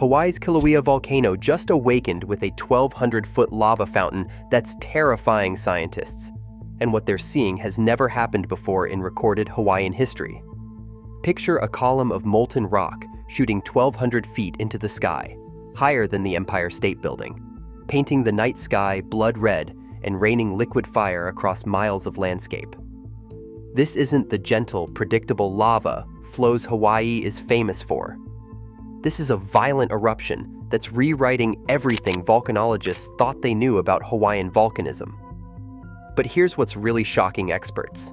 Hawaii's Kilauea volcano just awakened with a 1,200-foot lava fountain that's terrifying scientists, and what they're seeing has never happened before in recorded Hawaiian history. Picture a column of molten rock shooting 1,200 feet into the sky, higher than the Empire State Building, painting the night sky blood red and raining liquid fire across miles of landscape. This isn't the gentle, predictable lava flows Hawaii is famous for. This is a violent eruption that's rewriting everything volcanologists thought they knew about Hawaiian volcanism. But here's what's really shocking experts.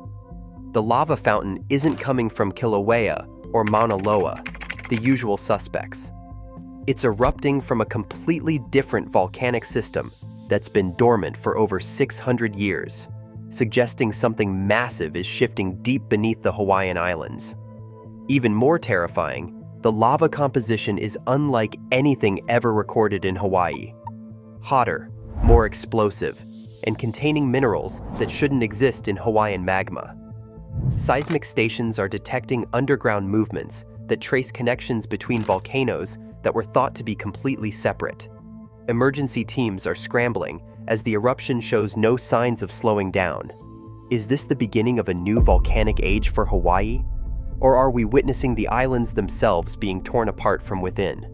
The lava fountain isn't coming from Kilauea or Mauna Loa, the usual suspects. It's erupting from a completely different volcanic system that's been dormant for over 600 years, suggesting something massive is shifting deep beneath the Hawaiian Islands. Even more terrifying, the lava composition is unlike anything ever recorded in Hawaii. Hotter, more explosive, and containing minerals that shouldn't exist in Hawaiian magma. Seismic stations are detecting underground movements that trace connections between volcanoes that were thought to be completely separate. Emergency teams are scrambling as the eruption shows no signs of slowing down. Is this the beginning of a new volcanic age for Hawaii? Or are we witnessing the islands themselves being torn apart from within?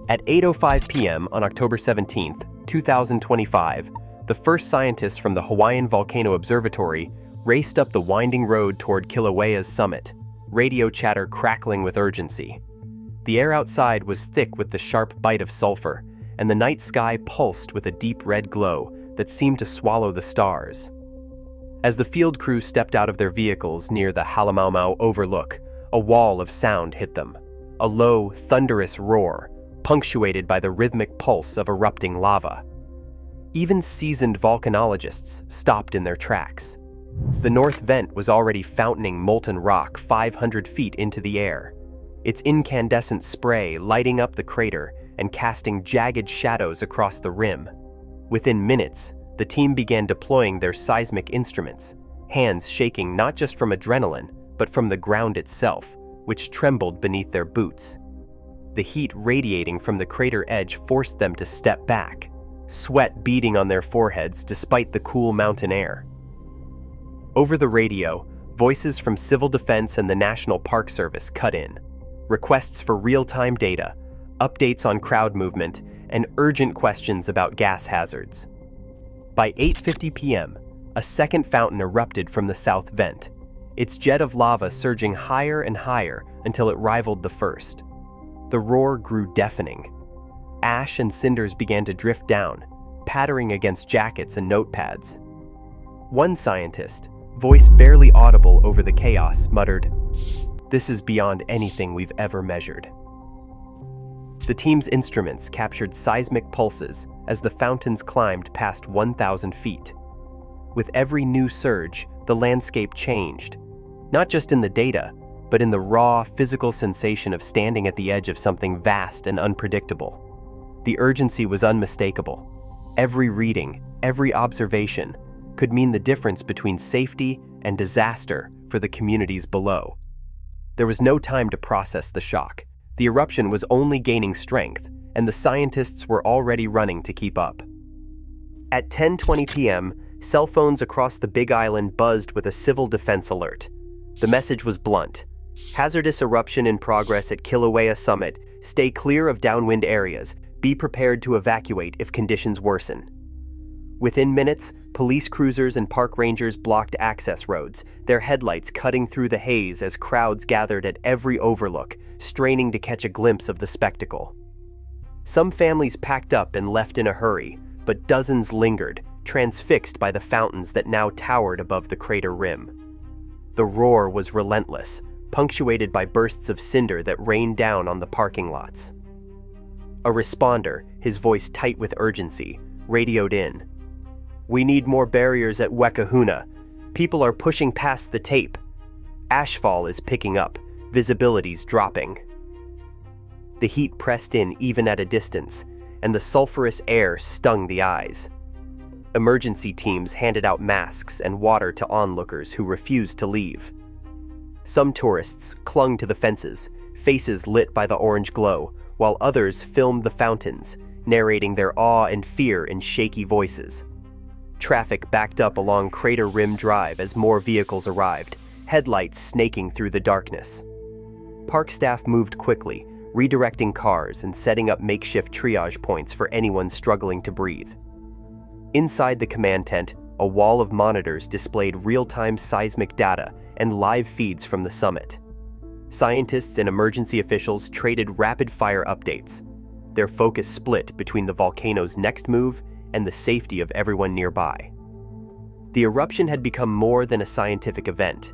At 8:05 p.m. on October 17, 2025, the first scientists from the Hawaiian Volcano Observatory raced up the winding road toward Kilauea's summit, radio chatter crackling with urgency. The air outside was thick with the sharp bite of sulfur, and the night sky pulsed with a deep red glow that seemed to swallow the stars. As the field crew stepped out of their vehicles near the Halemaʻumaʻu overlook, a wall of sound hit them, a low, thunderous roar, punctuated by the rhythmic pulse of erupting lava. Even seasoned volcanologists stopped in their tracks. The north vent was already fountaining molten rock 500 feet into the air, its incandescent spray lighting up the crater and casting jagged shadows across the rim. Within minutes, the team began deploying their seismic instruments, hands shaking not just from adrenaline, but from the ground itself, which trembled beneath their boots. The heat radiating from the crater edge forced them to step back, sweat beading on their foreheads despite the cool mountain air. Over the radio, voices from Civil Defense and the National Park Service cut in. Requests for real-time data, updates on crowd movement, and urgent questions about gas hazards. By 8:50 p.m., a second fountain erupted from the south vent, its jet of lava surging higher and higher until it rivaled the first. The roar grew deafening. Ash and cinders began to drift down, pattering against jackets and notepads. One scientist, voice barely audible over the chaos, muttered, "This is beyond anything we've ever measured." The team's instruments captured seismic pulses as the fountains climbed past 1,000 feet. With every new surge, the landscape changed, not just in the data, but in the raw, physical sensation of standing at the edge of something vast and unpredictable. The urgency was unmistakable. Every reading, every observation, could mean the difference between safety and disaster for the communities below. There was no time to process the shock. The eruption was only gaining strength, and the scientists were already running to keep up. At 10:20 p.m., cell phones across the Big Island buzzed with a civil defense alert. The message was blunt. Hazardous eruption in progress at Kilauea summit. Stay clear of downwind areas. Be prepared to evacuate if conditions worsen. Within minutes, police cruisers and park rangers blocked access roads, their headlights cutting through the haze as crowds gathered at every overlook, straining to catch a glimpse of the spectacle. Some families packed up and left in a hurry, but dozens lingered, transfixed by the fountains that now towered above the crater rim. The roar was relentless, punctuated by bursts of cinder that rained down on the parking lots. A responder, his voice tight with urgency, radioed in. "We need more barriers at Wekahuna. People are pushing past the tape. Ashfall is picking up, visibility's dropping." The heat pressed in even at a distance, and the sulfurous air stung the eyes. Emergency teams handed out masks and water to onlookers who refused to leave. Some tourists clung to the fences, faces lit by the orange glow, while others filmed the fountains, narrating their awe and fear in shaky voices. Traffic backed up along Crater Rim Drive as more vehicles arrived, headlights snaking through the darkness. Park staff moved quickly, redirecting cars and setting up makeshift triage points for anyone struggling to breathe. Inside the command tent, a wall of monitors displayed real-time seismic data and live feeds from the summit. Scientists and emergency officials traded rapid-fire updates, their focus split between the volcano's next move and the safety of everyone nearby. The eruption had become more than a scientific event.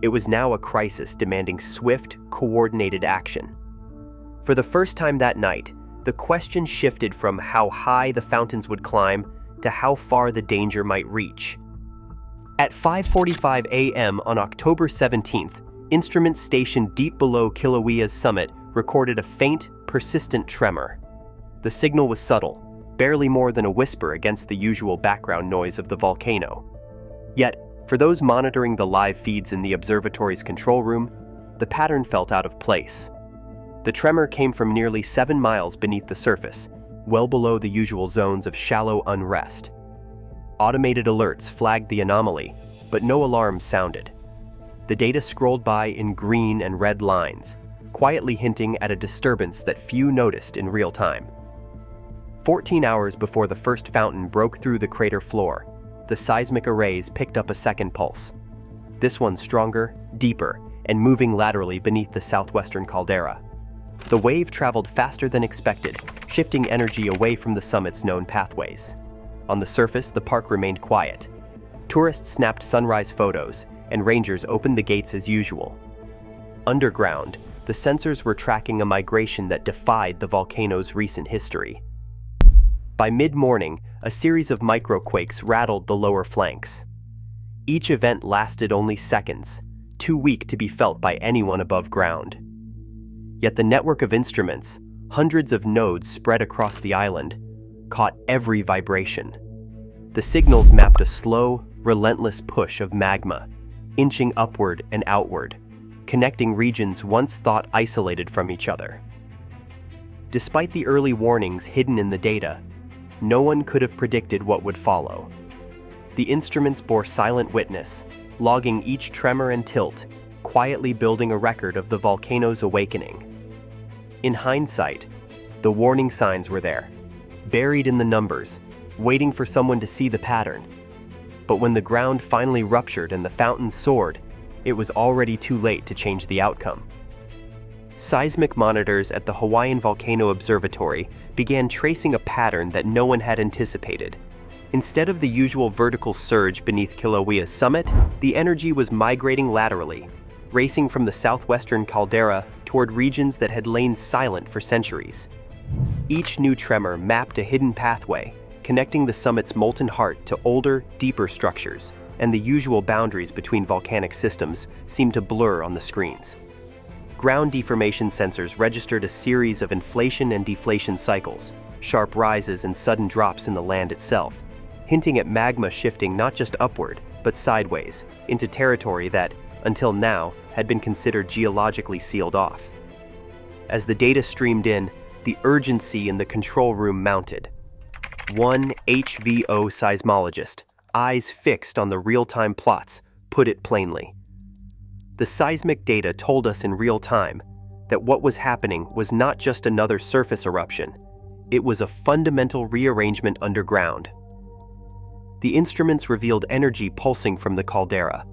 It was now a crisis demanding swift, coordinated action. For the first time that night, the question shifted from how high the fountains would climb to how far the danger might reach. At 5:45 a.m. on October 17th, instruments stationed deep below Kilauea's summit recorded a faint, persistent tremor. The signal was subtle, barely more than a whisper against the usual background noise of the volcano. Yet, for those monitoring the live feeds in the observatory's control room, the pattern felt out of place. The tremor came from nearly 7 miles beneath the surface, well below the usual zones of shallow unrest. Automated alerts flagged the anomaly, but no alarms sounded. The data scrolled by in green and red lines, quietly hinting at a disturbance that few noticed in real time. 14 hours before the first fountain broke through the crater floor, the seismic arrays picked up a second pulse. This one stronger, deeper, and moving laterally beneath the southwestern caldera. The wave traveled faster than expected, shifting energy away from the summit's known pathways. On the surface, the park remained quiet. Tourists snapped sunrise photos, and rangers opened the gates as usual. Underground, the sensors were tracking a migration that defied the volcano's recent history. By mid-morning, a series of microquakes rattled the lower flanks. Each event lasted only seconds, too weak to be felt by anyone above ground. Yet the network of instruments, hundreds of nodes spread across the island, caught every vibration. The signals mapped a slow, relentless push of magma, inching upward and outward, connecting regions once thought isolated from each other. Despite the early warnings hidden in the data, no one could have predicted what would follow. The instruments bore silent witness, logging each tremor and tilt, quietly building a record of the volcano's awakening. In hindsight, the warning signs were there, buried in the numbers, waiting for someone to see the pattern. But when the ground finally ruptured and the fountain soared, it was already too late to change the outcome. Seismic monitors at the Hawaiian Volcano Observatory began tracing a pattern that no one had anticipated. Instead of the usual vertical surge beneath Kilauea's summit, the energy was migrating laterally, racing from the southwestern caldera toward regions that had lain silent for centuries. Each new tremor mapped a hidden pathway, connecting the summit's molten heart to older, deeper structures, and the usual boundaries between volcanic systems seemed to blur on the screens. Ground deformation sensors registered a series of inflation and deflation cycles, sharp rises and sudden drops in the land itself, hinting at magma shifting not just upward, but sideways, into territory that, until now, had been considered geologically sealed off. As the data streamed in, the urgency in the control room mounted. One HVO seismologist, eyes fixed on the real-time plots, put it plainly. The seismic data told us in real time that what was happening was not just another surface eruption, it was a fundamental rearrangement underground. The instruments revealed energy pulsing from the caldera,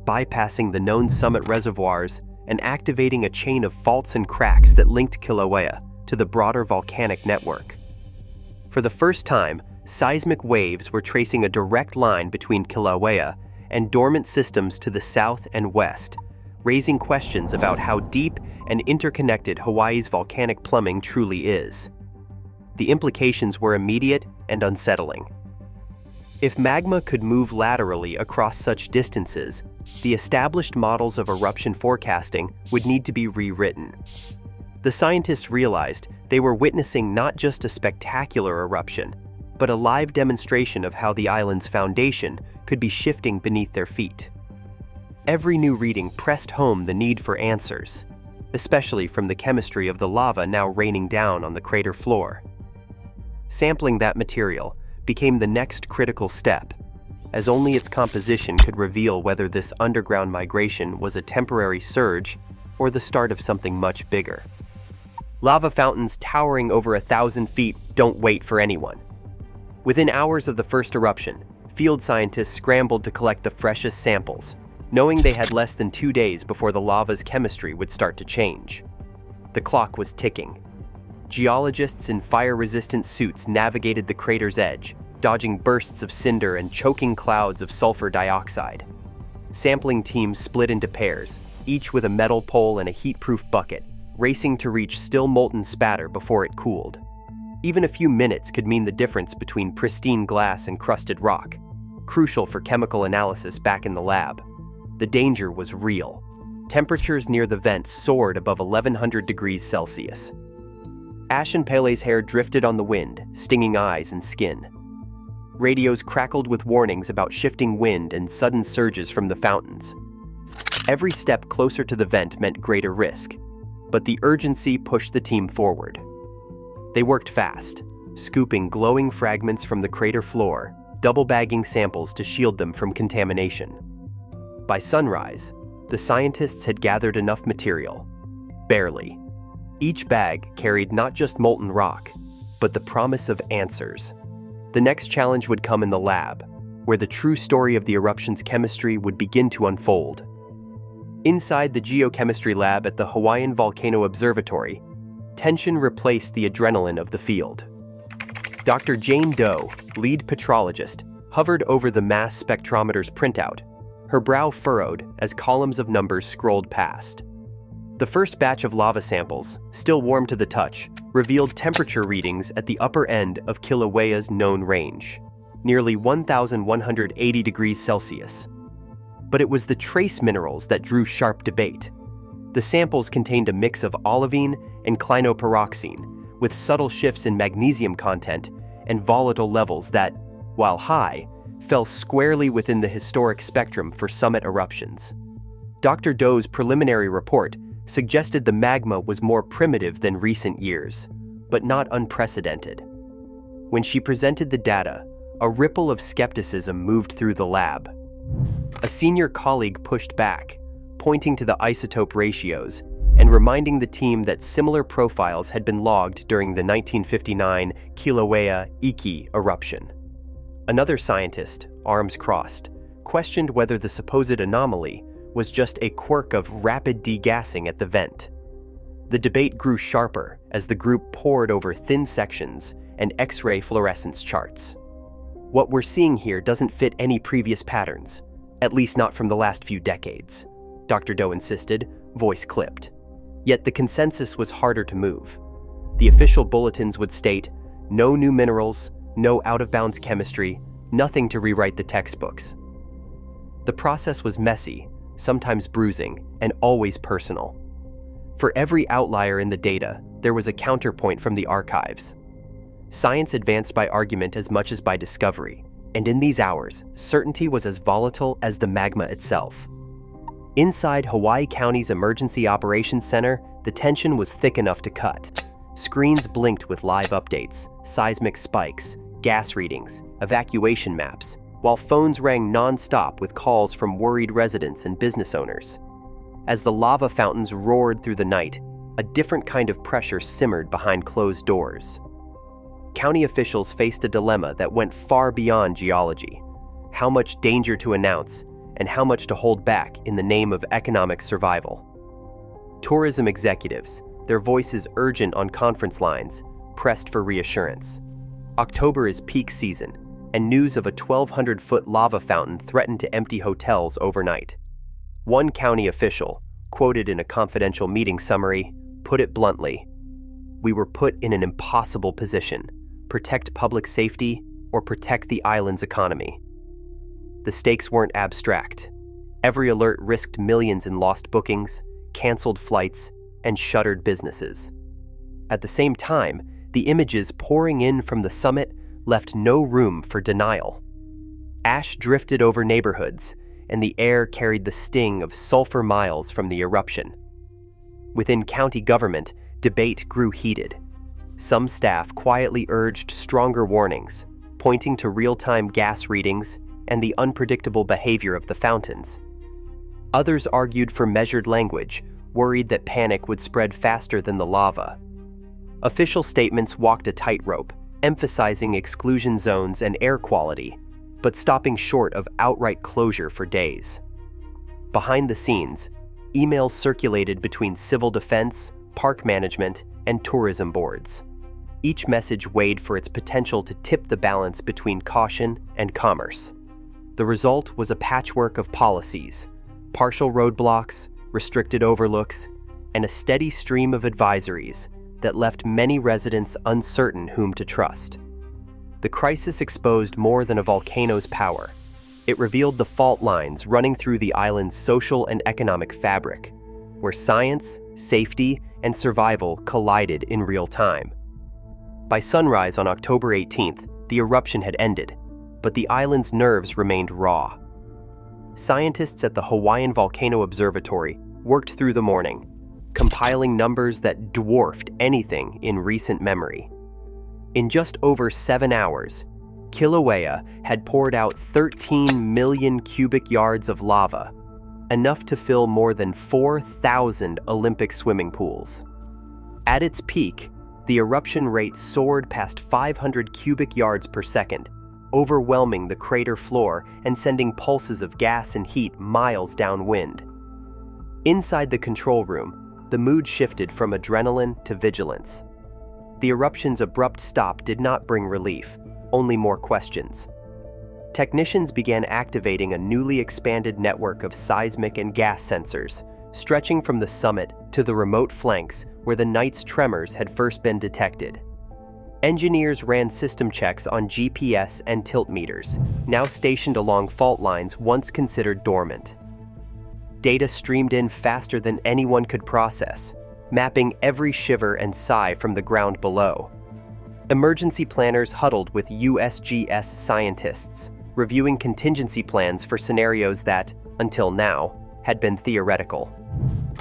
bypassing the known summit reservoirs and activating a chain of faults and cracks that linked Kilauea to the broader volcanic network. For the first time, seismic waves were tracing a direct line between Kilauea and dormant systems to the south and west, raising questions about how deep and interconnected Hawaii's volcanic plumbing truly is. The implications were immediate and unsettling. If magma could move laterally across such distances, the established models of eruption forecasting would need to be rewritten. The scientists realized they were witnessing not just a spectacular eruption, but a live demonstration of how the island's foundation could be shifting beneath their feet. Every new reading pressed home the need for answers. especially from the chemistry of the lava now raining down on the crater floor. Sampling that material became the next critical step, as only its composition could reveal whether this underground migration was a temporary surge or the start of something much bigger. Lava fountains towering over 1,000 feet don't wait for anyone. Within hours of the first eruption, field scientists scrambled to collect the freshest samples, knowing they had less than 2 days before the lava's chemistry would start to change. The clock was ticking. Geologists in fire-resistant suits navigated the crater's edge, dodging bursts of cinder and choking clouds of sulfur dioxide. Sampling teams split into pairs, each with a metal pole and a heat-proof bucket, racing to reach still molten spatter before it cooled. Even a few minutes could mean the difference between pristine glass and crusted rock, crucial for chemical analysis back in the lab. The danger was real. Temperatures near the vent soared above 1,100 degrees Celsius. Ash and Pele's hair drifted on the wind, stinging eyes and skin. Radios crackled with warnings about shifting wind and sudden surges from the fountains. Every step closer to the vent meant greater risk, but the urgency pushed the team forward. They worked fast, scooping glowing fragments from the crater floor, double-bagging samples to shield them from contamination. By sunrise, the scientists had gathered enough material. Barely. Each bag carried not just molten rock, but the promise of answers. The next challenge would come in the lab, where the true story of the eruption's chemistry would begin to unfold. Inside the geochemistry lab at the Hawaiian Volcano Observatory, tension replaced the adrenaline of the field. Dr. Jane Doe, lead petrologist, hovered over the mass spectrometer's printout, her brow furrowed as columns of numbers scrolled past. The first batch of lava samples, still warm to the touch, revealed temperature readings at the upper end of Kilauea's known range, nearly 1,180 degrees Celsius. But it was the trace minerals that drew sharp debate. The samples contained a mix of olivine and clinopyroxene, with subtle shifts in magnesium content and volatile levels that, while high, fell squarely within the historic spectrum for summit eruptions. Dr. Doe's preliminary report suggested the magma was more primitive than recent years, but not unprecedented. When she presented the data, a ripple of skepticism moved through the lab. A senior colleague pushed back, pointing to the isotope ratios and reminding the team that similar profiles had been logged during the 1959 Kilauea Iki eruption. Another scientist, arms crossed, questioned whether the supposed anomaly was just a quirk of rapid degassing at the vent. The debate grew sharper as the group pored over thin sections and X-ray fluorescence charts. What we're seeing here doesn't fit any previous patterns, at least not from the last few decades, Dr. Doe insisted, voice clipped. Yet the consensus was harder to move. The official bulletins would state, no new minerals, no out-of-bounds chemistry, nothing to rewrite the textbooks. The process was messy, sometimes bruising, and always personal. For every outlier in the data, there was a counterpoint from the archives. Science advanced by argument as much as by discovery, and in these hours, certainty was as volatile as the magma itself. Inside Hawaii County's Emergency Operations Center, the tension was thick enough to cut. Screens blinked with live updates, seismic spikes, gas readings, evacuation maps, while phones rang non-stop with calls from worried residents and business owners. As the lava fountains roared through the night, a different kind of pressure simmered behind closed doors. County officials faced a dilemma that went far beyond geology: how much danger to announce and how much to hold back in the name of economic survival. Tourism executives, their voices urgent on conference lines, pressed for reassurance. October is peak season, and news of a 1,200-foot lava fountain threatened to empty hotels overnight. One county official, quoted in a confidential meeting summary, put it bluntly: "We were put in an impossible position: protect public safety or protect the island's economy." The stakes weren't abstract. Every alert risked millions in lost bookings, canceled flights, and shuttered businesses. At the same time, the images pouring in from the summit left no room for denial. Ash drifted over neighborhoods, and the air carried the sting of sulfur miles from the eruption. Within county government, debate grew heated. Some staff quietly urged stronger warnings, pointing to real-time gas readings and the unpredictable behavior of the fountains. Others argued for measured language, worried that panic would spread faster than the lava. Official statements walked a tightrope, emphasizing exclusion zones and air quality, but stopping short of outright closure for days. Behind the scenes, emails circulated between civil defense, park management, and tourism boards. Each message weighed for its potential to tip the balance between caution and commerce. The result was a patchwork of policies, partial roadblocks, restricted overlooks, and a steady stream of advisories that left many residents uncertain whom to trust. The crisis exposed more than a volcano's power. It revealed the fault lines running through the island's social and economic fabric, where science, safety, and survival collided in real time. By sunrise on October 18th, the eruption had ended, but the island's nerves remained raw. Scientists at the Hawaiian Volcano Observatory worked through the morning, compiling numbers that dwarfed anything in recent memory. In just over 7 hours, Kilauea had poured out 13 million cubic yards of lava, enough to fill more than 4,000 Olympic swimming pools. At its peak, the eruption rate soared past 500 cubic yards per second, overwhelming the crater floor and sending pulses of gas and heat miles downwind. Inside the control room, the mood shifted from adrenaline to vigilance. The eruption's abrupt stop did not bring relief, only more questions. Technicians began activating a newly expanded network of seismic and gas sensors, stretching from the summit to the remote flanks where the night's tremors had first been detected. Engineers ran system checks on GPS and tilt meters, now stationed along fault lines once considered dormant. Data streamed in faster than anyone could process, mapping every shiver and sigh from the ground below. Emergency planners huddled with USGS scientists, reviewing contingency plans for scenarios that, until now, had been theoretical.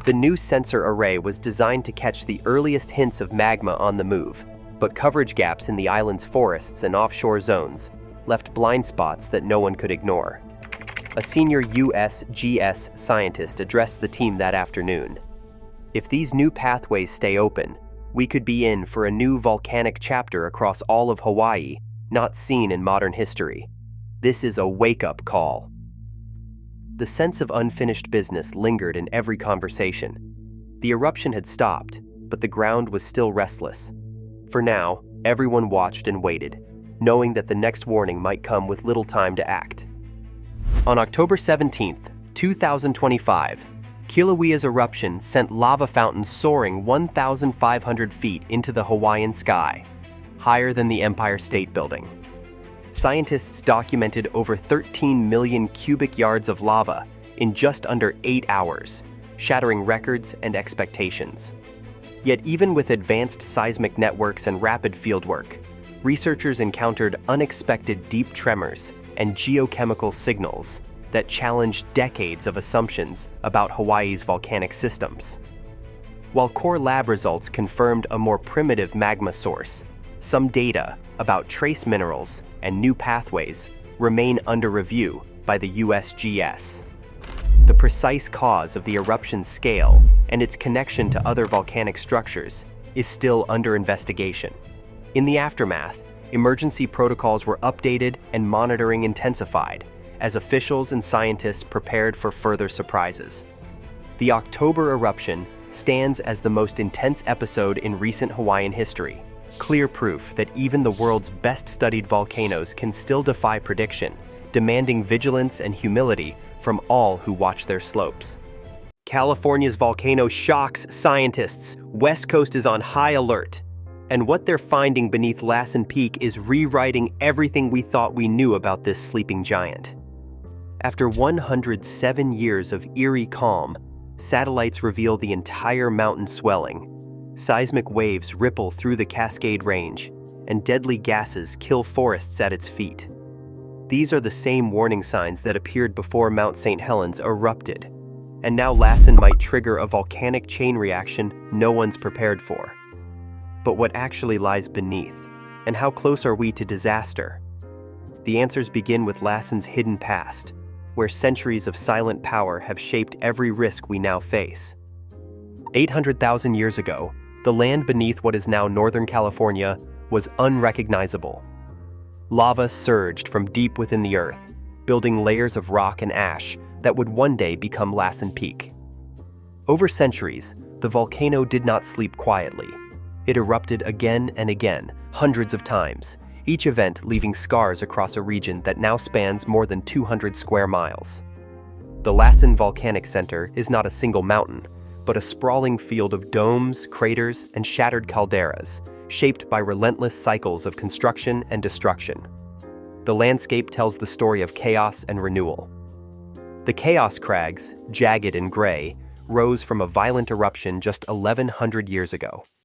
The new sensor array was designed to catch the earliest hints of magma on the move, but coverage gaps in the island's forests and offshore zones left blind spots that no one could ignore. A senior USGS scientist addressed the team that afternoon. If these new pathways stay open, we could be in for a new volcanic chapter across all of Hawaii, not seen in modern history. This is a wake-up call. The sense of unfinished business lingered in every conversation. The eruption had stopped, but the ground was still restless. For now, everyone watched and waited, knowing that the next warning might come with little time to act. On October 17th, 2025, Kilauea's eruption sent lava fountains soaring 1,500 feet into the Hawaiian sky, higher than the Empire State Building. Scientists documented over 13 million cubic yards of lava in just under 8 hours, shattering records and expectations. Yet even with advanced seismic networks and rapid fieldwork, researchers encountered unexpected deep tremors and geochemical signals that challenged decades of assumptions about Hawaii's volcanic systems. While core lab results confirmed a more primitive magma source, some data about trace minerals and new pathways remain under review by the USGS. The precise cause of the eruption's scale and its connection to other volcanic structures is still under investigation. In the aftermath, emergency protocols were updated and monitoring intensified as officials and scientists prepared for further surprises. The October eruption stands as the most intense episode in recent Hawaiian history, clear proof that even the world's best-studied volcanoes can still defy prediction, demanding vigilance and humility from all who watch their slopes. California's volcano shocks scientists. West Coast is on high alert. And what they're finding beneath Lassen Peak is rewriting everything we thought we knew about this sleeping giant. After 107 years of eerie calm, satellites reveal the entire mountain swelling. Seismic waves ripple through the Cascade Range, and deadly gases kill forests at its feet. These are the same warning signs that appeared before Mount St. Helens erupted. And now Lassen might trigger a volcanic chain reaction no one's prepared for. But what actually lies beneath? And how close are we to disaster? The answers begin with Lassen's hidden past, where centuries of silent power have shaped every risk we now face. 800,000 years ago, the land beneath what is now Northern California was unrecognizable. Lava surged from deep within the earth, building layers of rock and ash that would one day become Lassen Peak. Over centuries, the volcano did not sleep quietly. It erupted again and again, hundreds of times, each event leaving scars across a region that now spans more than 200 square miles. The Lassen Volcanic Center is not a single mountain, but a sprawling field of domes, craters, and shattered calderas, shaped by relentless cycles of construction and destruction. The landscape tells the story of chaos and renewal. The Chaos Crags, jagged and gray, rose from a violent eruption just 1,100 years ago.